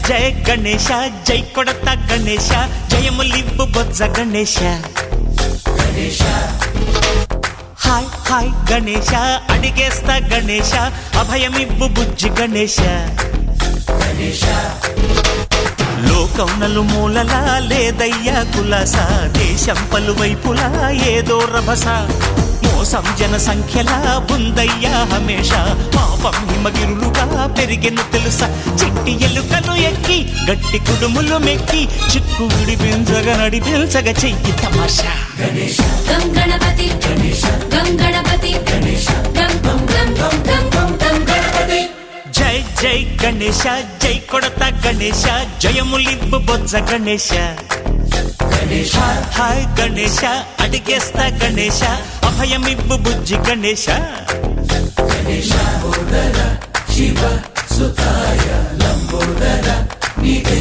జయ గణేశ జై కొడత గణేశ జయములివ్వు బొజ్జ Ganesha hi hi Ganesha అడిగేస్తా Ganesha అభయమివ్వు బుజ్జి గణేశ లోకం నలుమూలలా లేదయ్యా కులాస దేశం పలువైపులా ఏదో రభస మోసం జన సంఖ్యలా ఉందయ్యా హమేష పాపం హిమగిరులుగా పెరిగెను తెలుసా చిట్టి ఎలుకలు ఎక్కి గట్టి కుడుములు మెక్కి చిక్కు విడిపించగా నడిపించగా చెయ్యి తమాషా గం గణపతి గం గణపతి గం గం గం గం గం గం గణపతి జై జై గణేశ జై కొడత గణేశ జయములివ్వు బొజ్జ గణేశ హాయ్ గణేశ అడిగేస్తా గణేశ అభయమివ్వు బుజ్జి గణేశ శివ సుతాయ లంబోదర నీవే